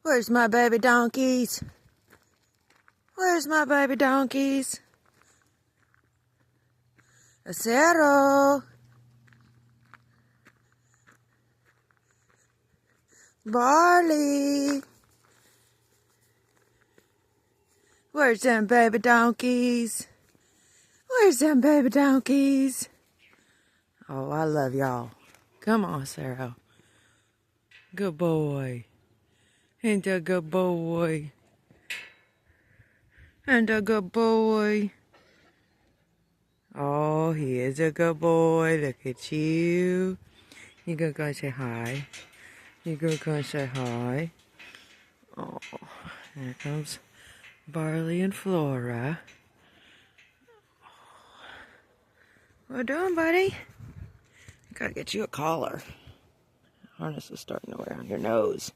Where's my baby donkeys? Where's my baby donkeys? Acero. Barley. Where's them baby donkeys? Where's them baby donkeys? Oh, I love y'all. Come on, Sarah. Good boy. Ain't that a good boy? Ain't that a good boy? Oh, he is a good boy. Look at you. You gonna go say hi? You gonna go say hi? Oh, here comes Barley and Flora. What you doing, buddy? Gotta get you a collar. Harness is starting to wear on your nose.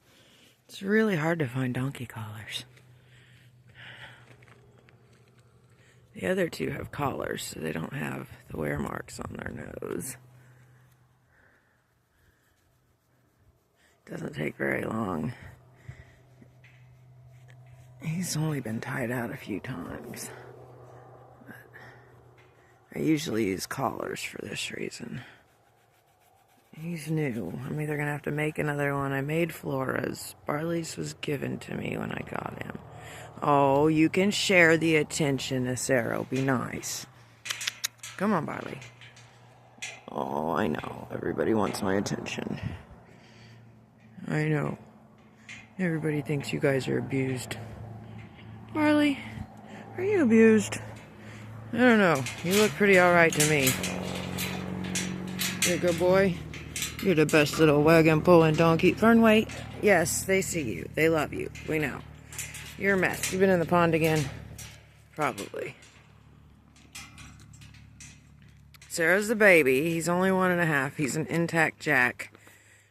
It's really hard to find donkey collars. The other two have collars, so they don't have the wear marks on their nose. Doesn't take very long. He's only been tied out a few times. But I usually use collars for this reason. He's new. I'm either going to have to make another one. I made Flora's. Barley's was given to me when I got him. Oh, you can share the attention, Acero. Be nice. Come on, Barley. Oh, I know. Everybody wants my attention. I know. Everybody thinks you guys are abused. Barley, are you abused? I don't know. You look pretty alright to me. You're a good boy. You're the best little wagon pulling donkey. Fernway, yes, they see you. They love you. We know. You're a mess. You've been in the pond again? Probably. Sarah's the baby. He's only 1.5. He's an intact Jack.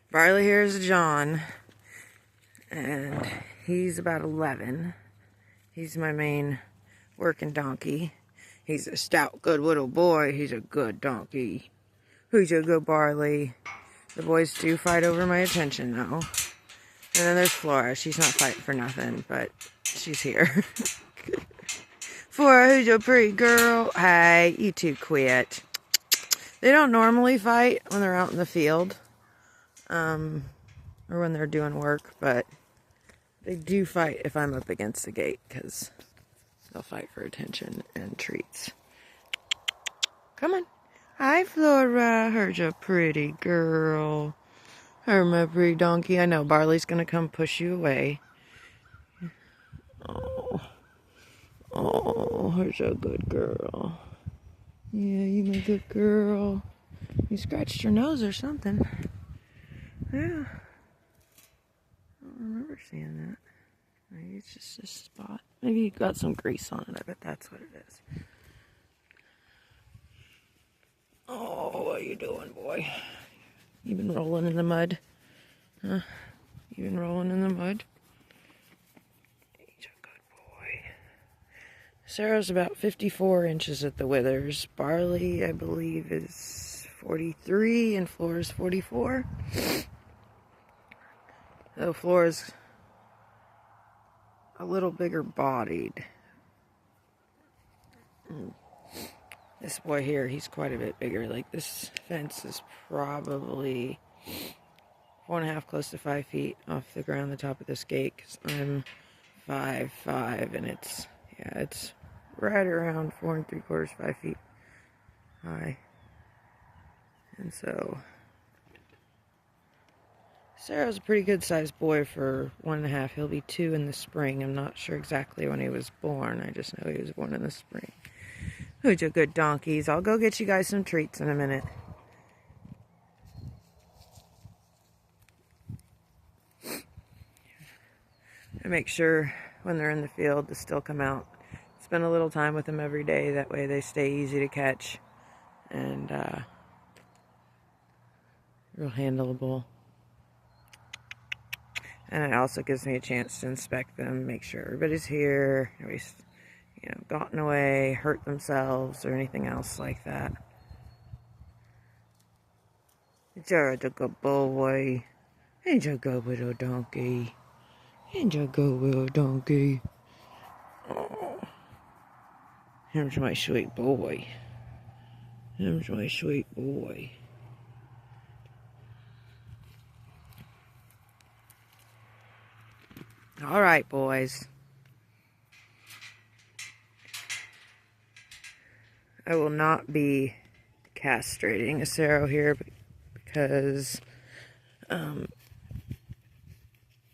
Barley here is John. And he's about 11. He's my main working donkey. He's a stout, good little boy. He's a good donkey. Who's a good Barley? The boys do fight over my attention, though. And then there's Flora. She's not fighting for nothing, but she's here. Flora, who's a pretty girl? Hey, you two quit. They don't normally fight when they're out in the field. Or when they're doing work, but they do fight if I'm up against the gate, because they'll fight for attention and treats. Come on. Hi, Flora. Here's a pretty girl. Her my pretty donkey. I know Barley's going to come push you away. Oh, here's a good girl. Yeah, you my good girl. You scratched your nose or something. Yeah. I don't remember seeing that. Maybe it's just this spot. Maybe you got some grease on it. I bet that's what it is. Oh, what are you doing, boy? You been rolling in the mud? Huh? You been rolling in the mud? He's a good boy. Sarah's about 54 inches at the withers. Barley, I believe, is 43 and Flora's 44. Though Flora's a little bigger bodied. This boy here, he's quite a bit bigger. Like, this fence is probably 4.5, close to 5 feet off the ground, the top of this gate, because I'm 5'5", and it's right around 4 3/4, 5 feet high. And so, Sarah's a pretty good sized boy for 1.5. He'll be 2 in the spring. I'm not sure exactly when he was born. I just know he was born in the spring. Who's your good donkeys? I'll go get you guys some treats in a minute. I make sure when they're in the field to still come out. Spend a little time with them every day. That way they stay easy to catch and real handleable. And it also gives me a chance to inspect them, make sure everybody's here, nobody's, gotten away, hurt themselves, or anything else like that. Jared's a good boy. He's a good little donkey. And you go, little donkey. Oh, here's my sweet boy. Here's my sweet boy. All right, boys. I will not be castrating Acero here because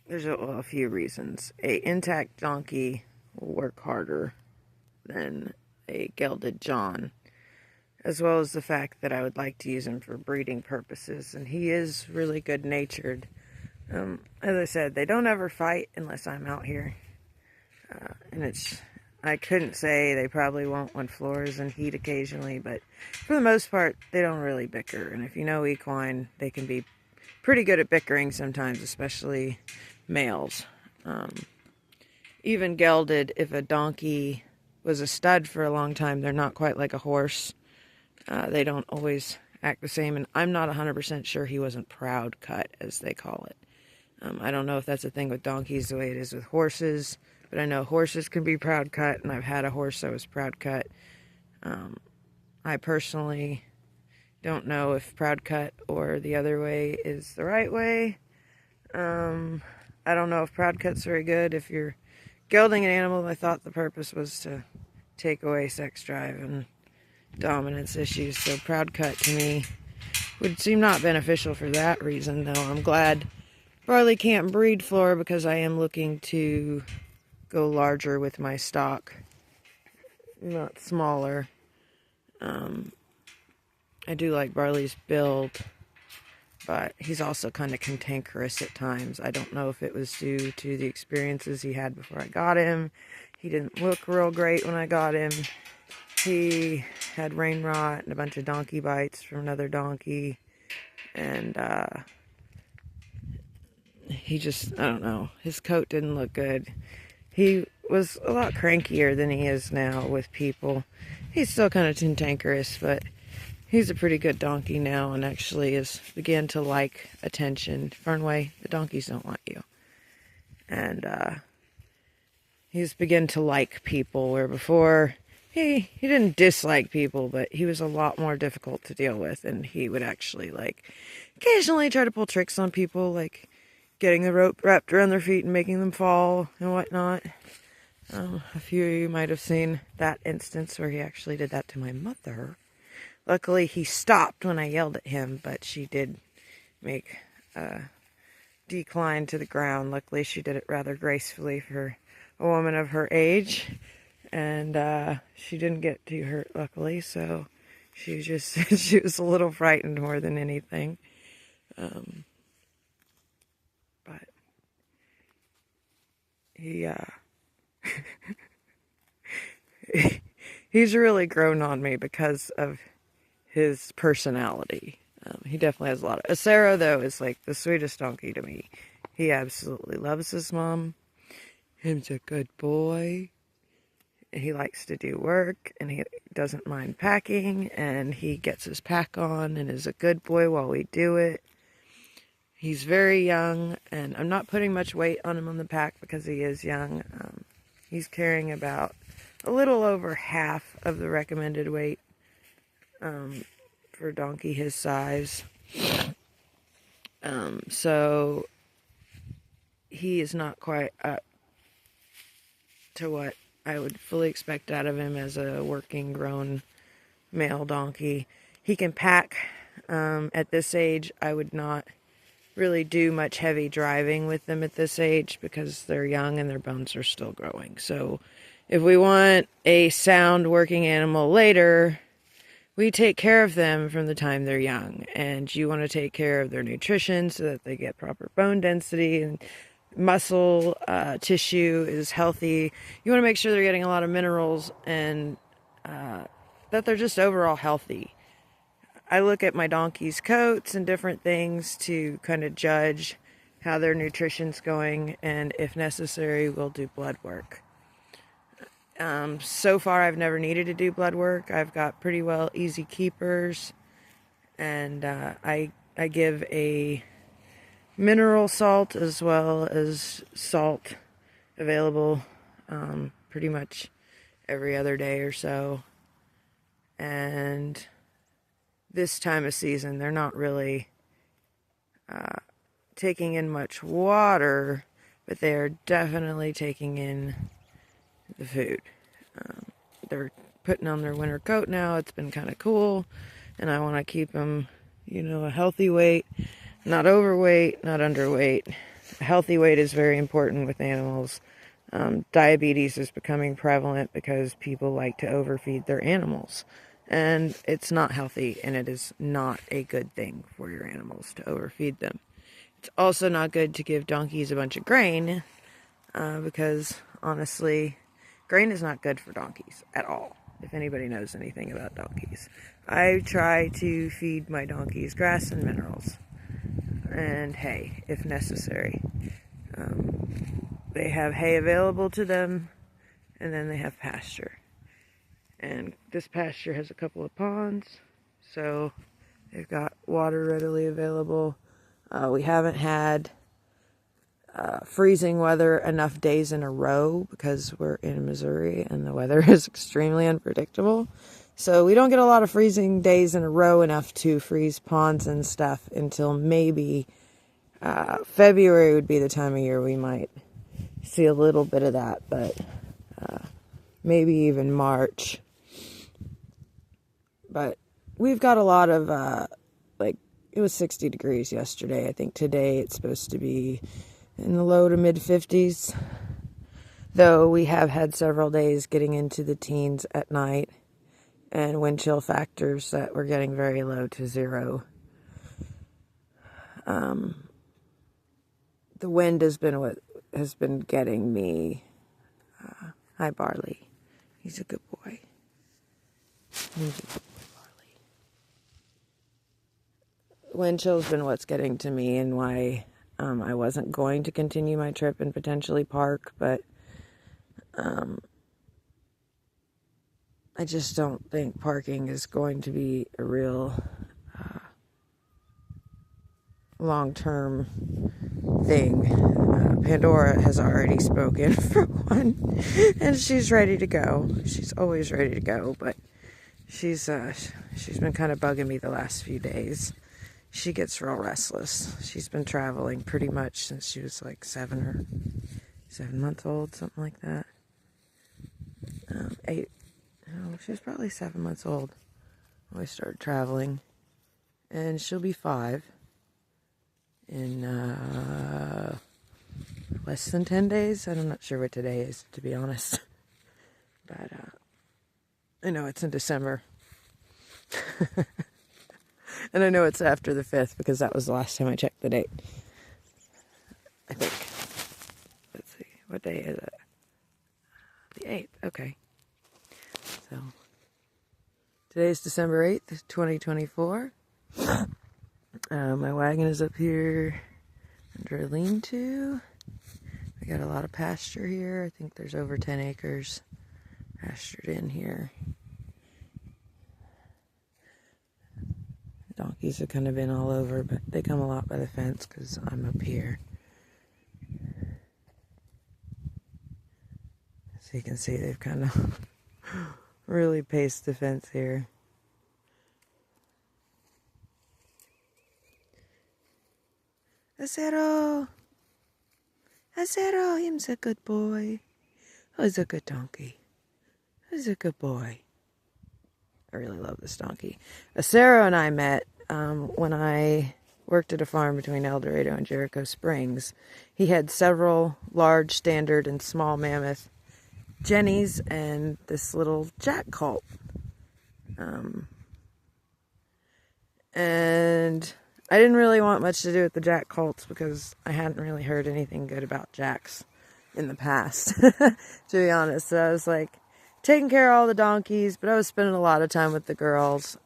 there's a few reasons. A intact donkey will work harder than a gelded John, as well as the fact that I would like to use him for breeding purposes, and he is really good-natured. As I said, they don't ever fight unless I'm out here, and I couldn't say they probably won't when Flora is in heat occasionally, but for the most part, they don't really bicker, and if you know equine, they can be pretty good at bickering sometimes, especially males. Even gelded, if a donkey was a stud for a long time, they're not quite like a horse. They don't always act the same, and I'm not 100% sure he wasn't proud cut, as they call it. I don't know if that's a thing with donkeys the way it is with horses, but I know horses can be proud cut, and I've had a horse that was proud cut. I personally don't know if proud cut or the other way is the right way. I don't know if proud cut's very good. If you're gelding an animal, I thought the purpose was to take away sex drive and dominance issues, so proud cut to me would seem not beneficial for that reason, though I'm glad Barley can't breed Flora because I am looking to go larger with my stock, not smaller. I do like Barley's build, but he's also kind of cantankerous at times. I don't know if it was due to the experiences he had before I got him. He didn't look real great when I got him. He had rain rot and a bunch of donkey bites from another donkey, and he just, I don't know, his coat didn't look good. He was a lot crankier than he is now with people. He's still kind of cantankerous, but he's a pretty good donkey now and actually has began to like attention. Fernway, the donkeys don't want you. And he's begun to like people, where before he didn't dislike people, but he was a lot more difficult to deal with, and he would actually like occasionally try to pull tricks on people, like getting the rope wrapped around their feet and making them fall and whatnot. A few of you might have seen that instance where he actually did that to my mother. Luckily, he stopped when I yelled at him, but she did make a decline to the ground. Luckily, she did it rather gracefully for a woman of her age, and she didn't get too hurt, luckily, so she was a little frightened more than anything. But he's really grown on me because of his personality. He definitely has a lot of... Acero, though, is like the sweetest donkey to me. He absolutely loves his mom. He's a good boy. He likes to do work, and he doesn't mind packing, and he gets his pack on and is a good boy while we do it. He's very young, and I'm not putting much weight on him on the pack because he is young. He's carrying about a little over half of the recommended weight for a donkey his size. So he is not quite up to what I would fully expect out of him as a working grown male donkey. He can pack. At this age, I would not really do much heavy driving with them at this age because they're young and their bones are still growing. So if we want a sound working animal later, we take care of them from the time they're young, and you want to take care of their nutrition so that they get proper bone density and muscle tissue is healthy. You want to make sure they're getting a lot of minerals and that they're just overall healthy. I look at my donkey's coats and different things to kind of judge how their nutrition's going, and if necessary, we'll do blood work. So far, I've never needed to do blood work. I've got pretty well easy keepers, and I give a mineral salt as well as salt available pretty much every other day or so. And this time of season, they're not really taking in much water, but they are definitely taking in the food. They're putting on their winter coat now. It's been kind of cool, and I want to keep them, a healthy weight, not overweight, not underweight. A healthy weight is very important with animals. Diabetes is becoming prevalent because people like to overfeed their animals. And it's not healthy, and it is not a good thing for your animals to overfeed them. It's also not good to give donkeys a bunch of grain, because honestly, grain is not good for donkeys at all, if anybody knows anything about donkeys. I try to feed my donkeys grass and minerals, and hay, if necessary. They have hay available to them, and then they have pasture. And this pasture has a couple of ponds, so they've got water readily available. We haven't had freezing weather enough days in a row because we're in Missouri and the weather is extremely unpredictable. So we don't get a lot of freezing days in a row enough to freeze ponds and stuff until maybe February would be the time of year we might see a little bit of that, but maybe even March. But we've got a lot of, it was 60 degrees yesterday. I think today it's supposed to be in the low to mid 50s. Though we have had several days getting into the teens at night, and wind chill factors that were getting very low to zero. The wind has been what has been getting me. Hi, Barley. He's a good boy. He's a good boy, Barley. Wind chill's been what's getting to me, and why I wasn't going to continue my trip and potentially park, but I just don't think parking is going to be a real long-term thing. Pandora has already spoken for one, and she's ready to go. She's always ready to go, but she's been kind of bugging me the last few days. She gets real restless. She's been traveling pretty much since she was like 7 months old, something like that. 8. No, she was probably 7 months old when we started traveling, and she'll be 5 in less than 10 days. I'm not sure what today is, to be honest. But I know it's in December. And I know it's after the 5th because that was the last time I checked the date. I think. Let's see. What day is it? The 8th. Okay. So, today's December 8th, 2024. My wagon is up here under a lean-to. We got a lot of pasture here. I think there's over 10 acres pastured in here. Donkeys have kind of been all over, but they come a lot by the fence because I'm up here. So you can see they've kind of really paced the fence here. Acero! Acero, him's a good boy. Who's a good donkey? Who's a good boy? I really love this donkey. Acero and I met when I worked at a farm between El Dorado and Jericho Springs. He had several large standard and small mammoth jennies and this little jack colt. And I didn't really want much to do with the jack colts because I hadn't really heard anything good about jacks in the past, to be honest. So I was like taking care of all the donkeys, but I was spending a lot of time with the girls.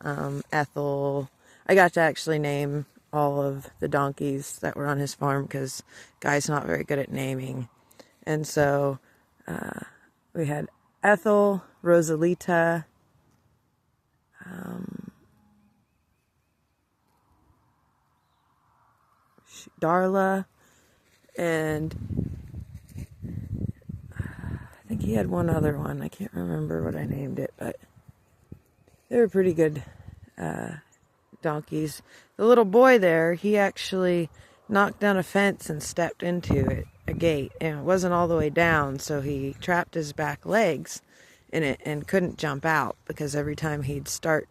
Ethel, I got to actually name all of the donkeys that were on his farm because Guy's not very good at naming. And so we had Ethel, Rosalita, Darla, and I think he had one other one. I can't remember what I named it, but they were pretty good donkeys. The little boy there, he actually knocked down a fence and stepped into it, a gate, and it wasn't all the way down, so he trapped his back legs in it and couldn't jump out because every time he'd start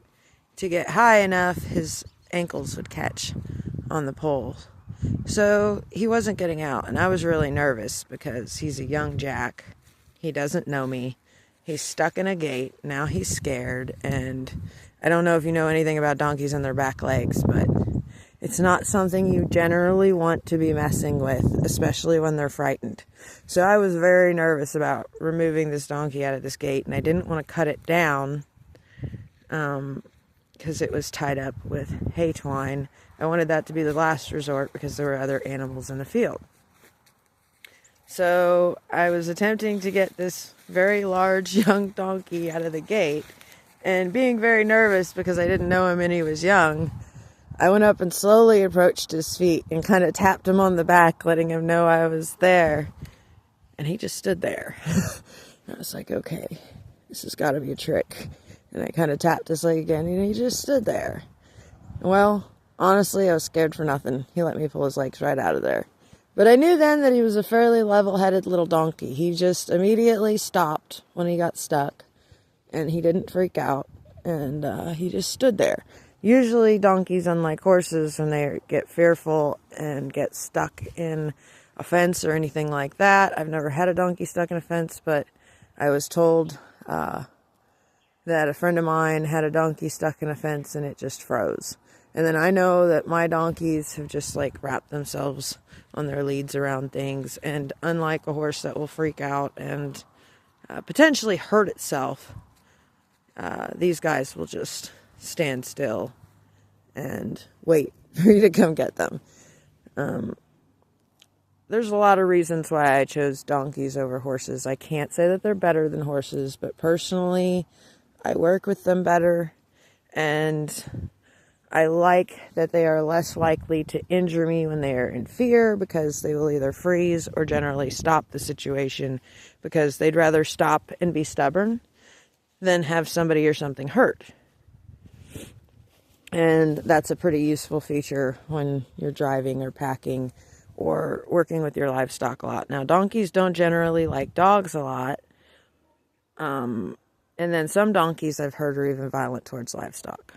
to get high enough, his ankles would catch on the poles. So he wasn't getting out, and I was really nervous because he's a young jack. He doesn't know me. He's stuck in a gate. Now he's scared, and I don't know if you know anything about donkeys and their back legs, but it's not something you generally want to be messing with, especially when they're frightened. So I was very nervous about removing this donkey out of this gate, and I didn't want to cut it down because it was tied up with hay twine. I wanted that to be the last resort because there were other animals in the field. So I was attempting to get this very large young donkey out of the gate, and being very nervous because I didn't know him and he was young, I went up and slowly approached his feet and kind of tapped him on the back, letting him know I was there. And he just stood there. I was like, okay, this has got to be a trick. And I kind of tapped his leg again, and he just stood there. Well, honestly, I was scared for nothing. He let me pull his legs right out of there. But I knew then that he was a fairly level-headed little donkey. He just immediately stopped when he got stuck, and he didn't freak out, and he just stood there. Usually donkeys, unlike horses, when they get fearful and get stuck in a fence or anything like that, I've never had a donkey stuck in a fence, but I was told that a friend of mine had a donkey stuck in a fence and it just froze. And then I know that my donkeys have just like wrapped themselves on their leads around things, and unlike a horse that will freak out and potentially hurt itself, these guys will just stand still and wait for you to come get them. There's a lot of reasons why I chose donkeys over horses. I can't say that they're better than horses, but personally, I work with them better, and I like that they are less likely to injure me when they are in fear, because they will either freeze or generally stop the situation, because they'd rather stop and be stubborn than have somebody or something hurt. And that's a pretty useful feature when you're driving or packing or working with your livestock a lot. Now, donkeys don't generally like dogs a lot. And then some donkeys I've heard are even violent towards livestock.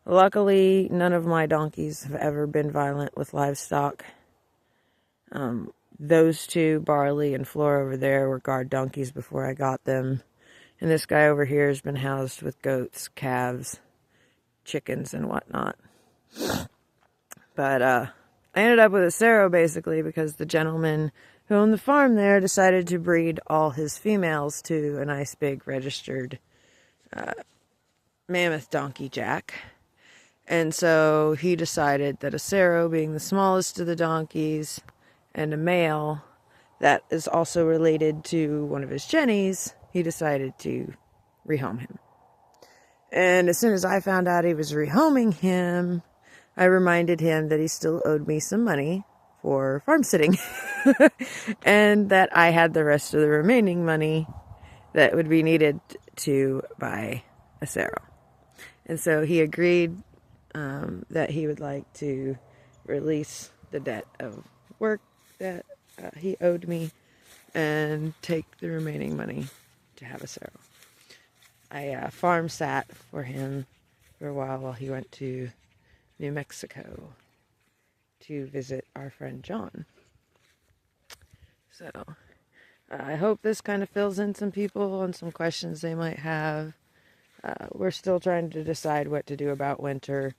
Luckily, none of my donkeys have ever been violent with livestock. Those two, Barley and Flora over there, were guard donkeys before I got them. And this guy over here has been housed with goats, calves, chickens, and whatnot. But I ended up with a Serow basically because the gentleman who owned the farm there decided to breed all his females to a nice big registered mammoth donkey jack. And so he decided that a Serow, being the smallest of the donkeys and a male that is also related to one of his jennies, he decided to rehome him. And as soon as I found out he was rehoming him, I reminded him that he still owed me some money for farm sitting and that I had the rest of the remaining money that would be needed to buy a Serow. And so he agreed that he would like to release the debt of work that he owed me and take the remaining money to have a Serow. I farm sat for him for a while he went to New Mexico to visit our friend John. So I hope this kind of fills in some people on some questions they might have. We're still trying to decide what to do about winter.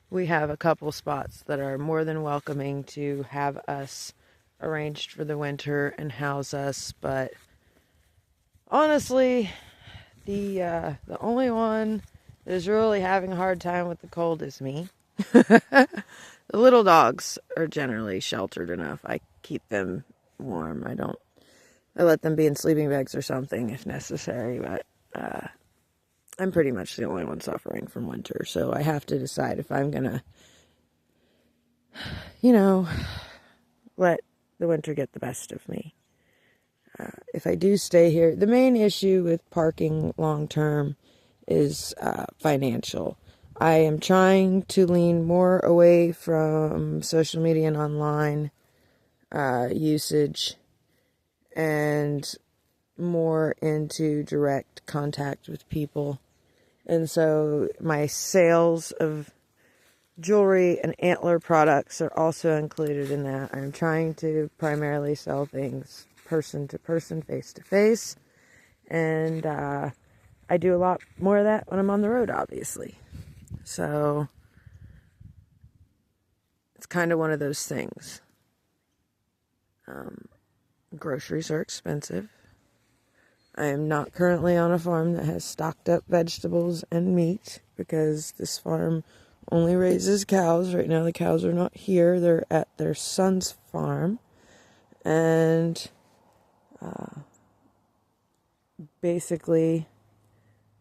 We have a couple spots that are more than welcoming to have us arranged for the winter and house us, but honestly, the only one that is really having a hard time with the cold is me. The little dogs are generally sheltered enough. I keep them warm. I let them be in sleeping bags or something if necessary, but I'm pretty much the only one suffering from winter, so I have to decide if I'm gonna you know, let the winter get the best of me. If I do stay here, the main issue with parking long term is financial. I am trying to lean more away from social media and online usage and more into direct contact with people. And so my sales of jewelry and antler products are also included in that. I'm trying to primarily sell things person to person, face to face. And I do a lot more of that when I'm on the road, obviously. So it's kind of one of those things. Groceries are expensive. I am not currently on a farm that has stocked up vegetables and meat because this farm only raises cows. Right now the cows are not here. They're at their son's farm. And basically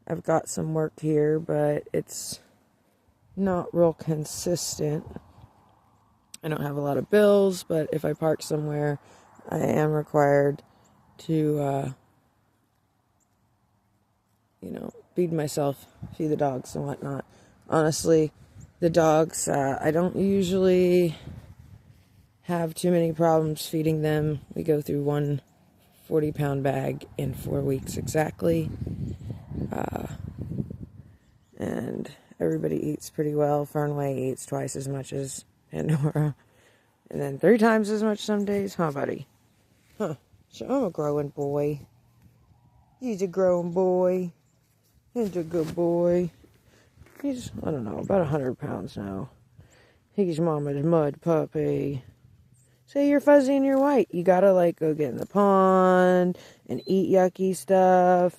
I've got some work here, but it's not real consistent. I don't have a lot of bills, but if I park somewhere, I am required to, feed myself, feed the dogs and whatnot. Honestly, the dogs, I don't usually have too many problems feeding them. We go through one 40-pound bag in 4 weeks exactly. And everybody eats pretty well. Fernway eats twice as much as Pandora. And then 3 times as much some days. Huh, buddy? Huh. So I'm a growing boy. He's a growing boy. He's a good boy. He's, I don't know, about 100 pounds now. He's mama's mud puppy. Say you're fuzzy and you're white. You gotta, go get in the pond and eat yucky stuff.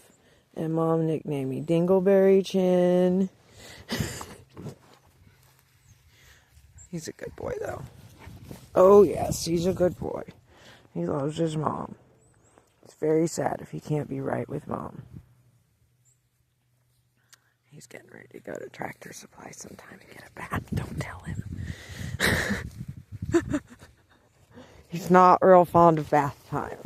And Mom nicknamed me Dingleberry Chin. He's a good boy, though. Oh, yes, he's a good boy. He loves his mom. It's very sad if he can't be right with Mom. He's getting ready to go to Tractor Supply sometime and get a bath. Don't tell him. He's not real fond of bath time.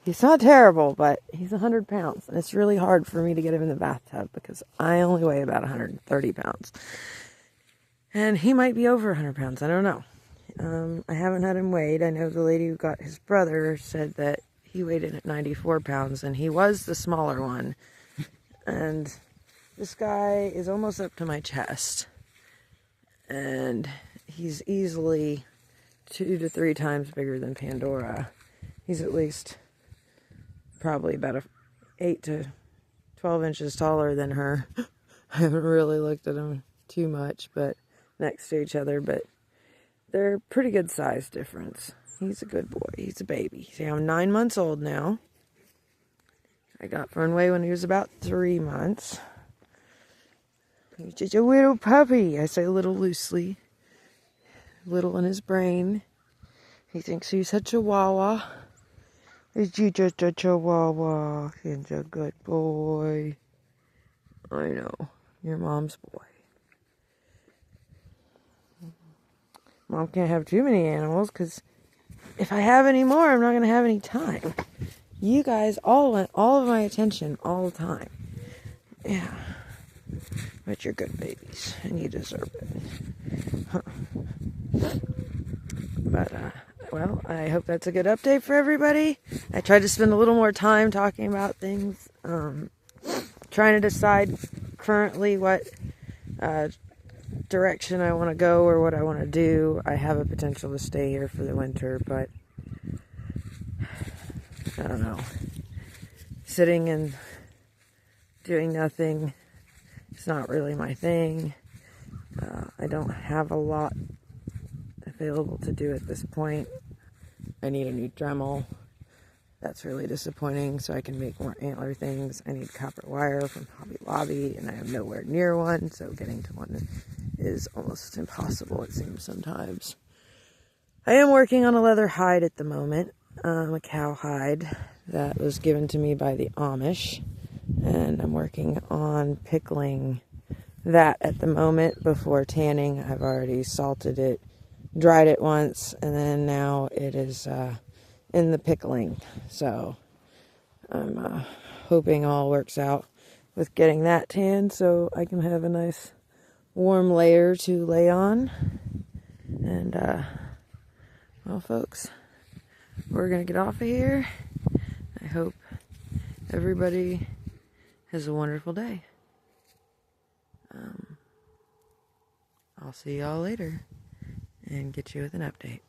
He's not terrible, but he's 100 pounds. And it's really hard for me to get him in the bathtub because I only weigh about 130 pounds. And he might be over 100 pounds. I don't know. I haven't had him weighed. I know the lady who got his brother said that he weighed in at 94 pounds. And he was the smaller one. And this guy is almost up to my chest. And he's easily 2 to 3 times bigger than Pandora. He's at least probably about 8 to 12 inches taller than her. I haven't really looked at them too much, but next to each other, but they're pretty good size difference. He's a good boy. He's a baby. See, I'm 9 months old now. I got Fernway when he was about 3 months. He's just a little puppy. I say little loosely. Little in his brain. He thinks he's a chihuahua. Is he just a chihuahua? He's a good boy. I know. You're Mom's boy. Mom can't have too many animals because if I have any more, I'm not going to have any time. You guys all want all of my attention all the time. Yeah. But you're good babies and you deserve it. Huh. But, well, I hope that's a good update for everybody. I tried to spend a little more time talking about things. Trying to decide currently what direction I want to go or what I want to do. I have a potential to stay here for the winter, but I don't know. Sitting and doing nothing is not really my thing. I don't have a lot available to do at this point. I need a new Dremel. That's really disappointing, so I can make more antler things. I need copper wire from Hobby Lobby, and I am nowhere near one, so getting to one is almost impossible, it seems sometimes. I am working on a leather hide at the moment, a cow hide that was given to me by the Amish, and I'm working on pickling that at the moment before tanning. I've already salted it dried it once, and then now it is in the pickling. So I'm hoping all works out with getting that tan so I can have a nice warm layer to lay on. And well, folks, we're gonna get off of here. I hope everybody has a wonderful day. I'll see y'all later and get you with an update.